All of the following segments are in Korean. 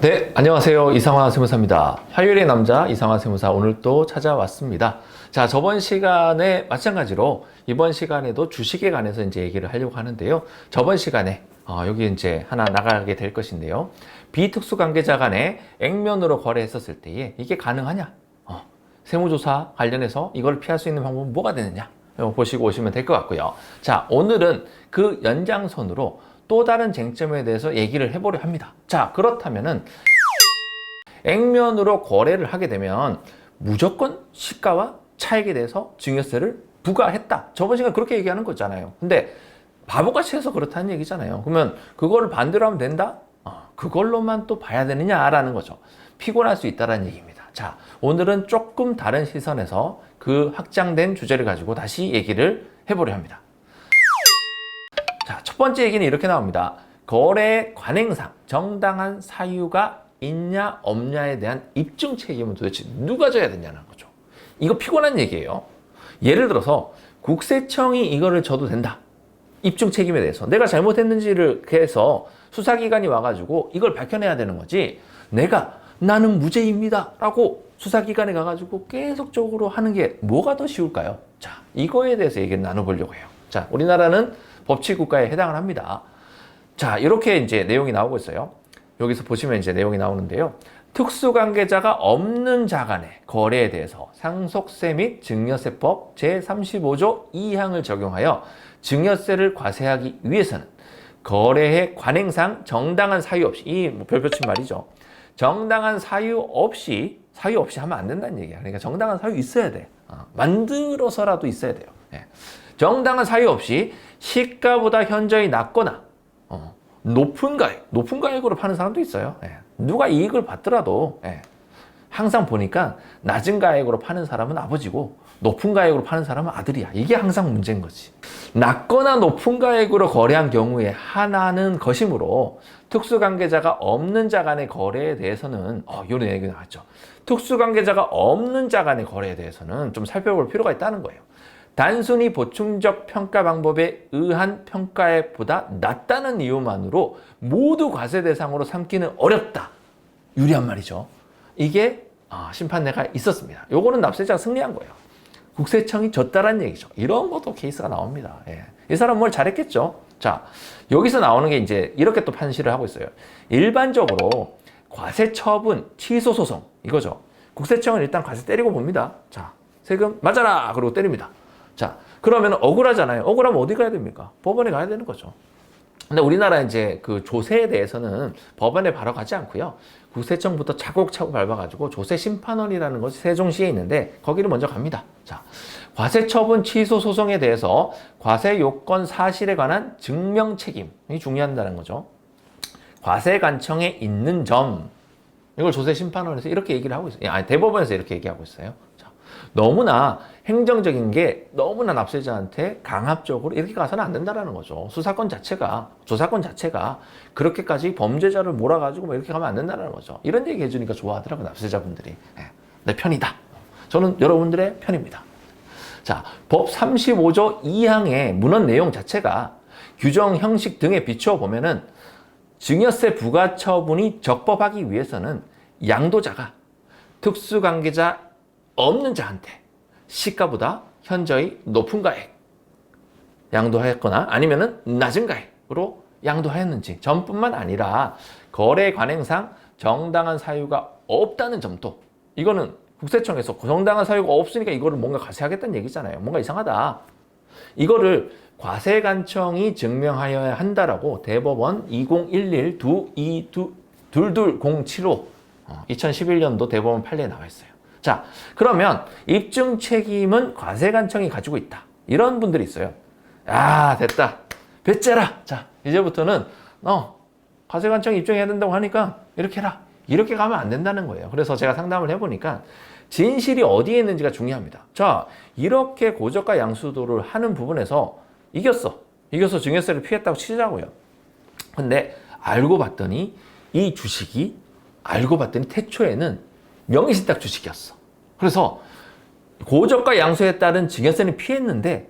네, 안녕하세요. 이상화 세무사입니다. 화요일의 남자 이상화 세무사 오늘 또 찾아왔습니다. 자, 저번 시간에 마찬가지로 이번 시간에도 주식에 관해서 이제 얘기를 하려고 하는데요. 저번 시간에 여기 이제 하나 나가게 될 것인데요. 비특수 관계자 간에 액면으로 거래했었을 때에 이게 가능하냐? 세무조사 관련해서 이걸 피할 수 있는 방법은 뭐가 되느냐? 이거 보시고 오시면 될 것 같고요. 자, 오늘은 그 연장선으로 또 다른 쟁점에 대해서 얘기를 해보려 합니다. 자, 그렇다면은 액면으로 거래를 하게 되면 무조건 시가와 차익에 대해서 증여세를 부과했다. 저번 시간에 그렇게 얘기하는 거잖아요. 근데 바보같이 해서 그렇다는 얘기잖아요. 그러면 그거를 반대로 하면 된다? 그걸로만 또 봐야 되느냐라는 거죠. 피곤할 수 있다는 얘기입니다. 자, 오늘은 조금 다른 시선에서 그 확장된 주제를 가지고 다시 얘기를 해보려 합니다. 자, 첫 번째 얘기는 이렇게 나옵니다. 거래 관행상 정당한 사유가 있냐 없냐에 대한 입증 책임은 도대체 누가 져야 되냐는 거죠. 이거 피곤한 얘기예요. 예를 들어서 국세청이 이거를 져도 된다. 입증 책임에 대해서 내가 잘못했는지를 해서 수사기관이 와가지고 이걸 밝혀내야 되는 거지. 나는 무죄입니다 라고 수사기관에 가가지고 계속적으로 하는 게 뭐가 더 쉬울까요? 자, 이거에 대해서 얘기를 나눠보려고 해요. 자, 우리나라는 법치국가에 해당을 합니다. 자, 이렇게 이제 내용이 나오고 있어요. 여기서 보시면 이제 내용이 나오는데요. 특수관계자가 없는 자 간의 거래에 대해서 상속세 및 증여세법 제35조 2항을 적용하여 증여세를 과세하기 위해서는 거래의 관행상 정당한 사유 없이, 이 별표친 말이죠. 정당한 사유 없이 하면 안 된다는 얘기야. 그러니까 정당한 사유 있어야 돼. 만들어서라도 있어야 돼요. 예. 정당한 사유 없이 시가보다 현저히 낮거나 높은 가액으로 파는 사람도 있어요. 예. 누가 이익을 받더라도 항상 보니까 낮은 가액으로 파는 사람은 아버지고 높은 가액으로 파는 사람은 아들이야. 이게 항상 문제인 거지. 낮거나 높은 가액으로 거래한 경우에 하나는 것이므로 특수관계자가 없는 자 간의 거래에 대해서는 이런 얘기가 나왔죠. 특수관계자가 없는 자 간의 거래에 대해서는 좀 살펴볼 필요가 있다는 거예요. 단순히 보충적 평가 방법에 의한 평가액보다 낮다는 이유만으로 모두 과세 대상으로 삼기는 어렵다. 유리한 말이죠. 이게 심판례가 있었습니다. 요거는 납세자가 승리한 거예요. 국세청이 졌다라는 얘기죠. 이런 것도 케이스가 나옵니다. 예. 이 사람 뭘 잘했겠죠? 자, 여기서 나오는 게 이제 이렇게 또 판시를 하고 있어요. 일반적으로 과세 처분, 취소 소송 이거죠. 국세청은 일단 과세 때리고 봅니다. 자, 세금 맞아라! 그러고 때립니다. 자, 그러면 억울하잖아요. 억울하면 어디 가야 됩니까? 법원에 가야 되는 거죠. 근데 우리나라 이제 그 조세에 대해서는 법원에 바로 가지 않고요. 국세청부터 차곡차곡 밟아가지고 조세심판원이라는 것이 세종시에 있는데 거기를 먼저 갑니다. 자, 과세처분 취소 소송에 대해서 과세 요건 사실에 관한 증명 책임이 중요하다는 거죠. 과세관청에 있는 점, 이걸 조세심판원에서 이렇게 얘기를 하고 있어요. 아니, 대법원에서 이렇게 얘기하고 있어요. 자, 너무나 행정적인 게 너무나 납세자한테 강압적으로 이렇게 가서는 안 된다는 거죠. 수사권 자체가, 조사권 자체가 그렇게까지 범죄자를 몰아가지고 이렇게 가면 안 된다는 거죠. 이런 얘기 해주니까 좋아하더라고요, 납세자분들이. 내 편이다. 저는 여러분들의 편입니다. 자, 법 35조 2항의 문헌 내용 자체가 규정 형식 등에 비추어 보면은 증여세 부과 처분이 적법하기 위해서는 양도자가 특수관계자 없는 자한테 시가보다 현저히 높은 가액 양도하였거나 아니면은 낮은 가액으로 양도하였는지 점뿐만 아니라 거래 관행상 정당한 사유가 없다는 점도, 이거는 국세청에서 정당한 사유가 없으니까 이거를 뭔가 과세하겠다는 얘기잖아요. 뭔가 이상하다. 이거를 과세관청이 증명하여야 한다라고 대법원 2011-2207호 2011년도 대법원 판례에 나와 있어요. 자, 그러면 입증 책임은 과세관청이 가지고 있다. 이런 분들이 있어요. 됐다. 배째라. 자, 이제부터는 과세관청이 입증해야 된다고 하니까 이렇게 해라. 이렇게 가면 안 된다는 거예요. 그래서 제가 상담을 해보니까 진실이 어디에 있는지가 중요합니다. 자, 이렇게 고저가 양수도를 하는 부분에서 이겼어 증여세를 피했다고 치자고요. 근데 알고 봤더니 이 주식이 태초에는 명의신탁 주식이었어. 그래서 고저가 양수에 따른 증여세는 피했는데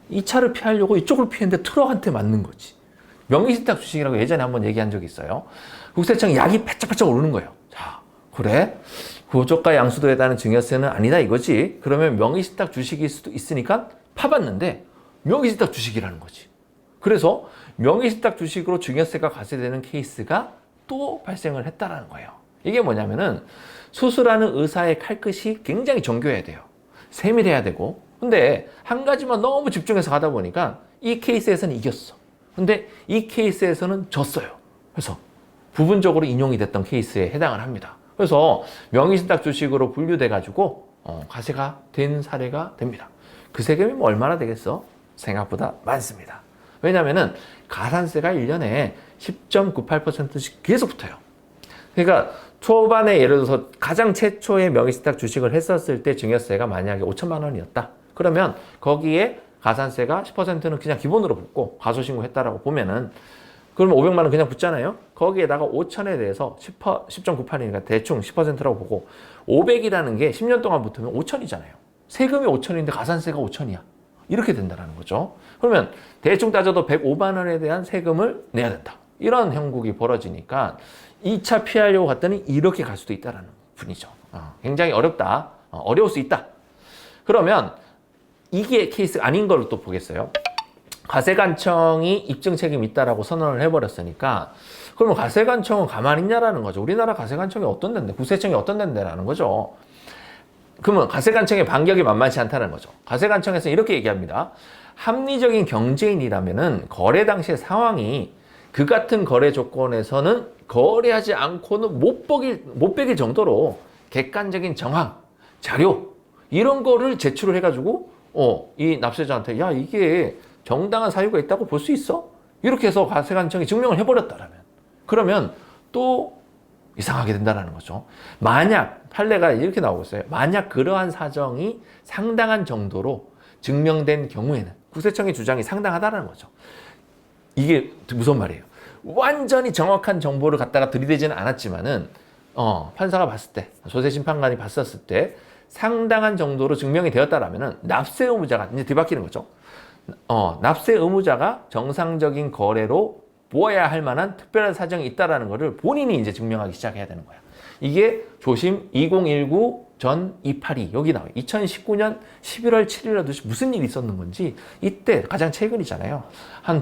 이 차를 피하려고 이쪽을 피했는데 트럭한테 맞는 거지. 명의신탁 주식이라고 예전에 한번 얘기한 적이 있어요. 국세청이 약이 바짝바짝 오르는 거예요. 자, 그래? 고저가 양수도에 따른 증여세는 아니다 이거지. 그러면 명의신탁 주식일 수도 있으니까 파봤는데 명의신탁 주식이라는 거지. 그래서 명의신탁 주식으로 증여세가 과세되는 케이스가 또 발생을 했다라는 거예요. 이게 뭐냐면은 수술하는 의사의 칼끝이 굉장히 정교해야 돼요. 세밀해야 되고. 근데 한 가지만 너무 집중해서 가다 보니까 이 케이스에서는 이겼어. 근데 이 케이스에서는 졌어요. 그래서 부분적으로 인용이 됐던 케이스에 해당을 합니다. 그래서 명의신탁 주식으로 분류돼 가지고 과세가 된 사례가 됩니다. 그 세금이 뭐 얼마나 되겠어? 생각보다 많습니다. 왜냐면은 가산세가 1년에 10.98%씩 계속 붙어요. 그러니까 초반에 예를 들어서 가장 최초의 명의신탁 주식을 했었을 때 증여세가 만약에 5천만 원이었다. 그러면 거기에 가산세가 10%는 그냥 기본으로 붙고 과소신고했다라고 보면은 그러면 500만 원 그냥 붙잖아요. 거기에다가 5천에 대해서 10.98이니까 대충 10%라고 보고 500이라는 게 10년 동안 붙으면 5천이잖아요. 세금이 5천인데 가산세가 5천이야. 이렇게 된다는 거죠. 그러면 대충 따져도 105만 원에 대한 세금을 내야 된다. 이런 형국이 벌어지니까 2차 피하려고 갔더니 이렇게 갈 수도 있다는 분이죠. 굉장히 어렵다. 어려울 수 있다. 그러면 이게 케이스가 아닌 걸 또 보겠어요. 과세관청이 입증 책임이 있다라고 선언을 해버렸으니까 그러면 과세관청은 가만히 있냐라는 거죠. 우리나라 과세관청이 어떤 데인데, 국세청이 어떤 데인데라는 거죠. 그러면 과세관청의 반격이 만만치 않다는 거죠. 과세관청에서 이렇게 얘기합니다. 합리적인 경제인이라면은 거래 당시의 상황이 그 같은 거래 조건에서는 거래하지 않고는 못 베길 정도로 객관적인 정황, 자료 이런 거를 제출을 해가지고 이 납세자한테 야 이게 정당한 사유가 있다고 볼 수 있어? 이렇게 해서 과세관청이 증명을 해버렸다라면 그러면 또 이상하게 된다는 거죠. 만약 판례가 이렇게 나오고 있어요. 만약 그러한 사정이 상당한 정도로 증명된 경우에는 국세청의 주장이 상당하다는 거죠. 이게 무슨 말이에요? 완전히 정확한 정보를 갖다가 들이대지는 않았지만은 판사가 봤을 때, 조세심판관이 봤었을 때 상당한 정도로 증명이 되었다라면은 납세 의무자가 이제 뒤바뀌는 거죠. 납세 의무자가 정상적인 거래로 보아야 할 만한 특별한 사정이 있다라는 것을 본인이 이제 증명하기 시작해야 되는 거야. 이게 조심 2019 전 282 여기 나와요. 2019년 11월 7일에 무슨 일이 있었는 건지 이때 가장 최근이잖아요.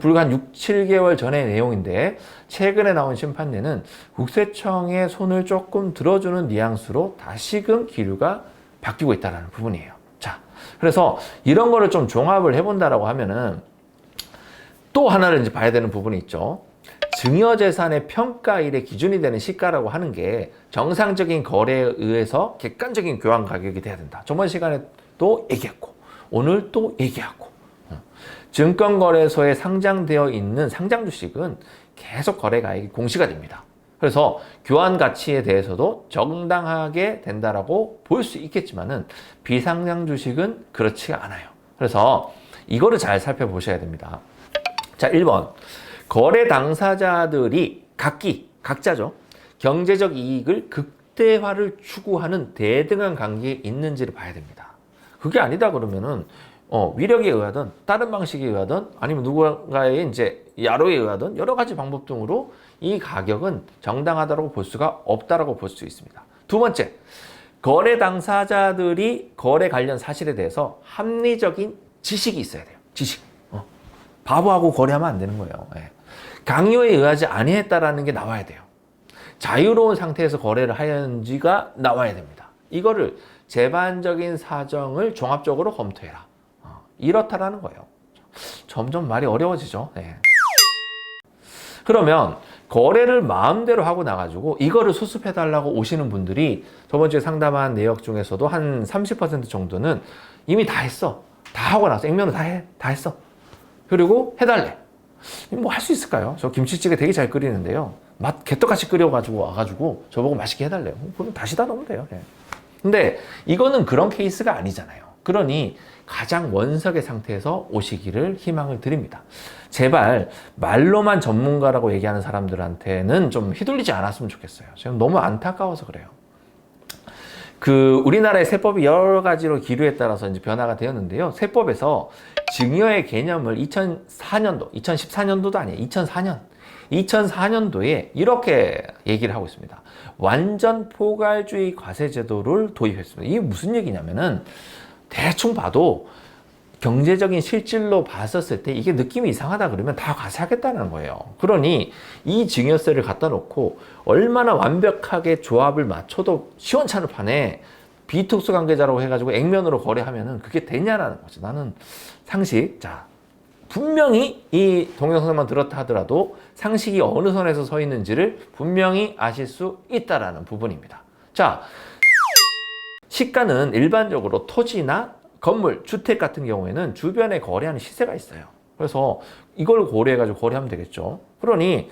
불과 한 6, 7개월 전의 내용인데 최근에 나온 심판례는 국세청의 손을 조금 들어주는 뉘앙스로 다시금 기류가 바뀌고 있다는 부분이에요. 자, 그래서 이런 거를 좀 종합을 해본다라고 하면은 또 하나를 이제 봐야 되는 부분이 있죠. 증여재산의 평가일의 기준이 되는 시가라고 하는 게 정상적인 거래에 의해서 객관적인 교환 가격이 돼야 된다. 저번 시간에 또 얘기했고 오늘 또 얘기하고 증권거래소에 상장되어 있는 상장 주식은 계속 거래가액이 공시가 됩니다. 그래서 교환 가치에 대해서도 정당하게 된다라고 볼 수 있겠지만은 비상장 주식은 그렇지가 않아요. 그래서 이거를 잘 살펴보셔야 됩니다. 자, 1번. 거래 당사자들이 각자죠. 경제적 이익을 극대화를 추구하는 대등한 관계에 있는지를 봐야 됩니다. 그게 아니다 그러면은 위력에 의하든 다른 방식에 의하든 아니면 누군가의 이제 야로에 의하든 여러 가지 방법 등으로 이 가격은 정당하다고 볼 수가 없다라고 볼 수 있습니다. 두 번째, 거래 당사자들이 거래 관련 사실에 대해서 합리적인 지식이 있어야 돼요. 지식. 바보하고 거래하면 안 되는 거예요. 강요에 의하지 아니했다라는 게 나와야 돼요. 자유로운 상태에서 거래를 하였는지가 나와야 됩니다. 이거를 재반적인 사정을 종합적으로 검토해라. 이렇다라는 거예요. 점점 말이 어려워지죠. 그러면 거래를 마음대로 하고 나가지고 이거를 수습해달라고 오시는 분들이 저번 주에 상담한 내역 중에서도 한 30% 정도는 이미 다 했어. 다 하고 나서 액면을 다 했어. 그리고 해달래. 뭐 할 수 있을까요? 저 김치찌개 되게 잘 끓이는데요. 개떡같이 끓여가지고 와가지고 저보고 맛있게 해달래요. 그러면 다시 다 넣으면 돼요. 근데 이거는 그런 케이스가 아니잖아요. 그러니 가장 원석의 상태에서 오시기를 희망을 드립니다. 제발 말로만 전문가라고 얘기하는 사람들한테는 좀 휘둘리지 않았으면 좋겠어요. 지금 너무 안타까워서 그래요. 우리나라의 세법이 여러 가지로 기류에 따라서 이제 변화가 되었는데요. 세법에서 증여의 개념을 2014년도, 2014년도도 아니에요. 2004년. 2004년도에 이렇게 얘기를 하고 있습니다. 완전 포괄주의 과세 제도를 도입했습니다. 이게 무슨 얘기냐면은 대충 봐도 경제적인 실질로 봤었을 때 이게 느낌이 이상하다 그러면 다 과세하겠다는 거예요. 그러니 이 증여세를 갖다 놓고 얼마나 완벽하게 조합을 맞춰도 시원찮을 판에 비특수 관계자라고 해가지고 액면으로 거래하면은 그게 되냐라는 거죠. 나는 상식, 자, 분명히 이 동영상만 들었다 하더라도 상식이 어느 선에서 서 있는지를 분명히 아실 수 있다라는 부분입니다. 자, 시가는 일반적으로 토지나 건물, 주택 같은 경우에는 주변에 거래하는 시세가 있어요. 그래서 이걸 고려해가지고 거래하면 되겠죠. 그러니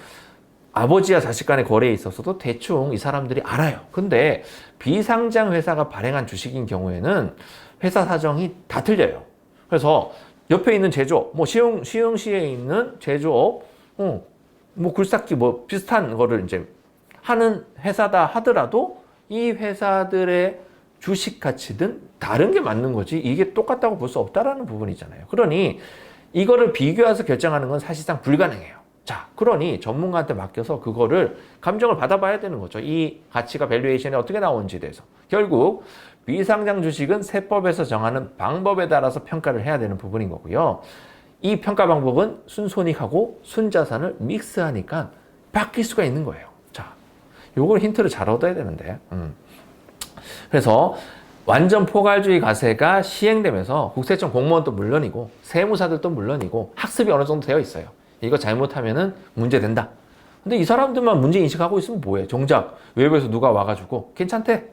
아버지와 자식 간의 거래에 있어서도 대충 이 사람들이 알아요. 근데 비상장 회사가 발행한 주식인 경우에는 회사 사정이 다 틀려요. 그래서 옆에 있는 제조업, 뭐 시흥시에 있는 제조업, 뭐 굴삭기 뭐 비슷한 거를 이제 하는 회사다 하더라도 이 회사들의 주식 가치든 다른 게 맞는 거지 이게 똑같다고 볼 수 없다라는 부분이잖아요. 그러니 이거를 비교해서 결정하는 건 사실상 불가능해요. 자, 그러니 전문가한테 맡겨서 그거를 감정을 받아봐야 되는 거죠. 이 가치가 밸류에이션이 어떻게 나오는지에 대해서. 결국 비상장 주식은 세법에서 정하는 방법에 따라서 평가를 해야 되는 부분인 거고요. 이 평가 방법은 순손익하고 순자산을 믹스하니까 바뀔 수가 있는 거예요. 자, 요걸 힌트를 잘 얻어야 되는데. 그래서 완전 포괄주의 과세가 시행되면서 국세청 공무원도 물론이고 세무사들도 물론이고 학습이 어느 정도 되어 있어요. 이거 잘못하면은 문제된다. 근데 이 사람들만 문제 인식하고 있으면 뭐해? 정작 외부에서 누가 와가지고 괜찮대.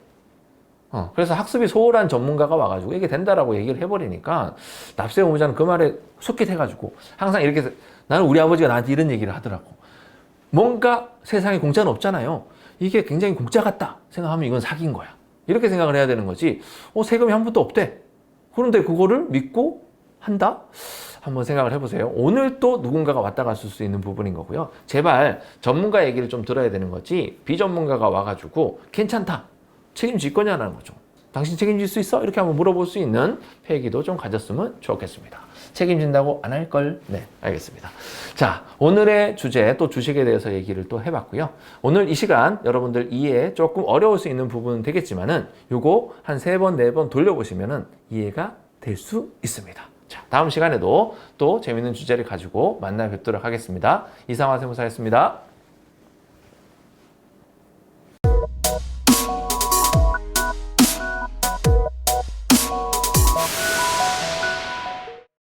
그래서 학습이 소홀한 전문가가 와가지고 이게 된다라고 얘기를 해버리니까 납세 의무자는 그 말에 속깃해가지고 항상 이렇게 해서 나는 우리 아버지가 나한테 이런 얘기를 하더라고. 뭔가 세상에 공짜는 없잖아요. 이게 굉장히 공짜 같다 생각하면 이건 사기인 거야. 이렇게 생각을 해야 되는 거지. 세금이 한 푼도 없대. 그런데 그거를 믿고 한다? 한번 생각을 해보세요. 오늘 또 누군가가 왔다 갔을 수 있는 부분인 거고요. 제발 전문가 얘기를 좀 들어야 되는 거지 비전문가가 와가지고 괜찮다. 책임질 거냐는 거죠. 당신 책임질 수 있어? 이렇게 한번 물어볼 수 있는 패기도 좀 가졌으면 좋겠습니다. 책임진다고 안 할 걸? 네, 알겠습니다. 자, 오늘의 주제 또 주식에 대해서 얘기를 또 해봤고요. 오늘 이 시간 여러분들 이해 조금 어려울 수 있는 부분은 되겠지만은 요거 한 3번, 4번 돌려보시면은 이해가 될 수 있습니다. 자, 다음 시간에도 또 재밌는 주제를 가지고 만나 뵙도록 하겠습니다. 이상화 세무사였습니다.